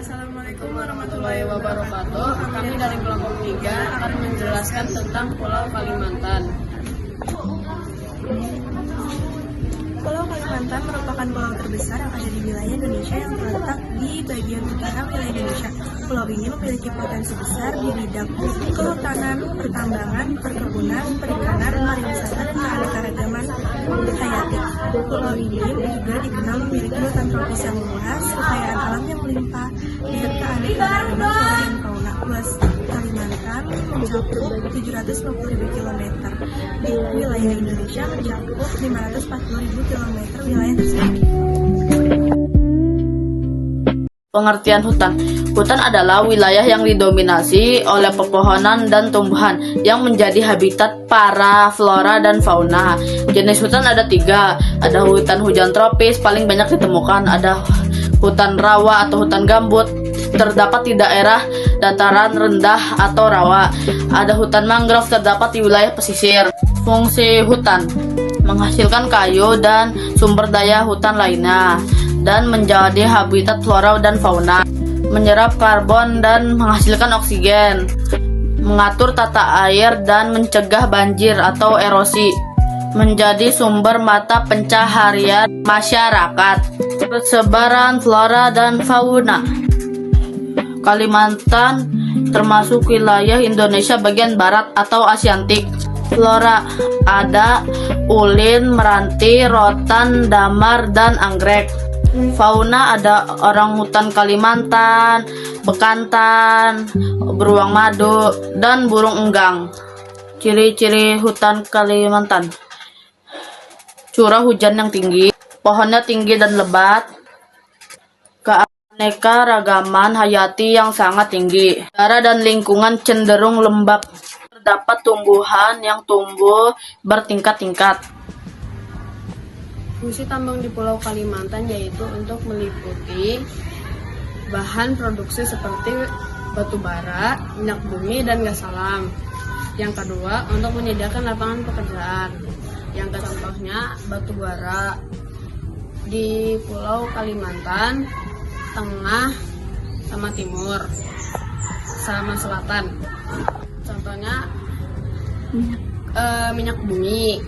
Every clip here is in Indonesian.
Assalamualaikum warahmatullahi wabarakatuh. Kami dari kelompok 3 akan menjelaskan tentang Pulau Kalimantan. Pulau Kalimantan merupakan pulau terbesar yang ada di wilayah Indonesia yang terletak di bagian utara wilayah Indonesia. Pulau ini memiliki potensi besar di bidang kehutanan, pertambangan, perkebunan, perikanan, pariwisata, dan keanekaragaman hayati. Pulau ini juga dikenal memiliki hutan tropis yang luas, kekayaan alam yang melimpah, dan keanekaragaman flora dan fauna. Luas Kalimantan mencakup 750.000 km. Di wilayah Indonesia mencakup 540.000 km wilayah tersebut. Pengertian hutan. Hutan adalah wilayah yang didominasi oleh pepohonan dan tumbuhan yang menjadi habitat para flora dan fauna. Jenis hutan ada 3. Ada hutan hujan tropis, paling banyak ditemukan. Ada hutan rawa atau hutan gambut, terdapat di daerah dataran rendah atau rawa. Ada hutan mangrove, terdapat di wilayah pesisir. Fungsi hutan: menghasilkan kayu dan sumber daya hutan lainnya, dan menjadi habitat flora dan fauna, menyerap karbon dan menghasilkan oksigen, mengatur tata air dan mencegah banjir atau erosi, menjadi sumber mata pencaharian masyarakat. Persebaran flora dan fauna. Kalimantan termasuk wilayah Indonesia bagian barat atau Asiatik. Flora ada ulin, meranti, rotan, damar, dan anggrek. Fauna ada orangutan Kalimantan, bekantan, beruang madu, dan burung enggang. Ciri-ciri hutan Kalimantan: curah hujan yang tinggi, pohonnya tinggi dan lebat, keanekaragaman hayati yang sangat tinggi, udara dan lingkungan cenderung lembab, terdapat tumbuhan yang tumbuh bertingkat-tingkat. Fungsi tambang di Pulau Kalimantan yaitu untuk meliputi bahan produksi seperti batu bara, minyak bumi, dan gas alam. Yang kedua, untuk menyediakan lapangan pekerjaan. Yang contohnya batu bara di Pulau Kalimantan Tengah sama Timur sama Selatan. Contohnya minyak bumi.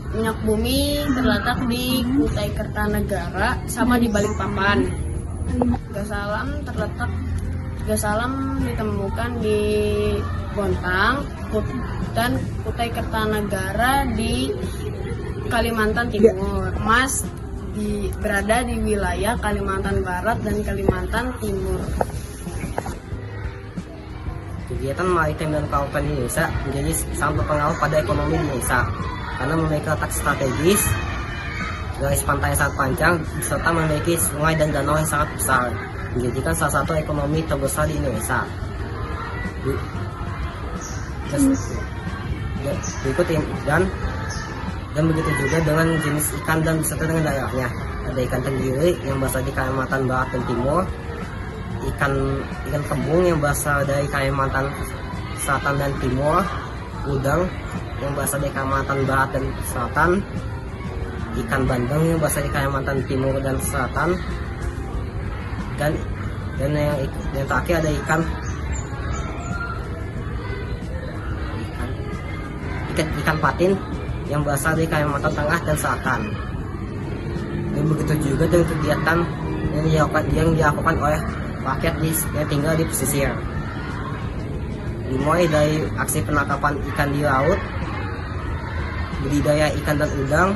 Minyak bumi terletak di Kutai Kertanegara sama di Balikpapan. Gas alam ditemukan di Bontang dan Kutai Kertanegara di Kalimantan Timur. Emas berada di wilayah Kalimantan Barat dan Kalimantan Timur. Kegiatan maritim dan kelautan Indonesia menjadi sangat berpengaruh pada ekonomi Indonesia karena memiliki letak strategis, garis pantai sangat panjang, serta memiliki sungai dan danau yang sangat besar, menjadikan salah satu ekonomi terbesar di Indonesia. Berikut dan begitu juga dengan jenis ikan dan beserta dengan daerahnya. Ada ikan tenggiri yang berasal di Kalimantan Barat dan Timur, ikan kembung yang berasal dari Kalimantan Selatan dan Timur, udang yang berasal dari Kalimantan Barat dan Selatan, ikan bandeng yang berasal dari Kalimantan Timur dan Selatan, dan yang terakhir ada ikan patin yang berasal dari Kalimantan Tengah dan Selatan. Dan begitu juga dengan kegiatan yang dilakukan oleh rakyat yang tinggal di pesisir, dimulai dari aksi penangkapan ikan di laut, budidaya ikan dan udang,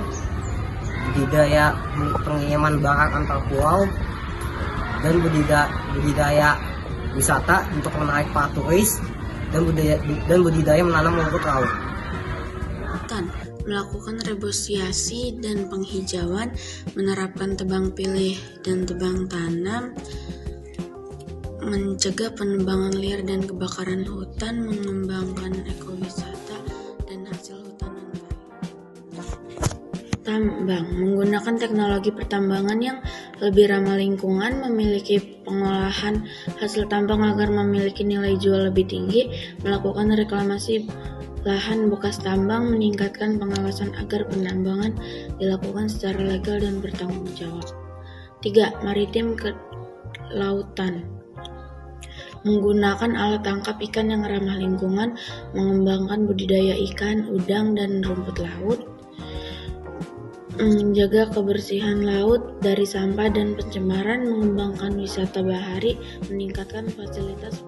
budidaya pengiriman barang antar pulau, dan budidaya wisata untuk menarik para turis, dan budidaya menanam rumput laut. Melakukan reboisasi dan penghijauan, menerapkan tebang pilih dan tebang tanam, mencegah penebangan liar dan kebakaran hutan, mengembangkan ekowisata dan hasil hutanan baru. Tambang menggunakan teknologi pertambangan yang lebih ramah lingkungan, memiliki pengolahan hasil tambang agar memiliki nilai jual lebih tinggi, melakukan reklamasi lahan bekas tambang, meningkatkan pengawasan agar penambangan dilakukan secara legal dan bertanggung jawab. 3. Maritim ke lautan. menggunakan alat tangkap ikan yang ramah lingkungan, mengembangkan budidaya ikan, udang, dan rumput laut, menjaga kebersihan laut dari sampah dan pencemaran, mengembangkan wisata bahari, meningkatkan fasilitas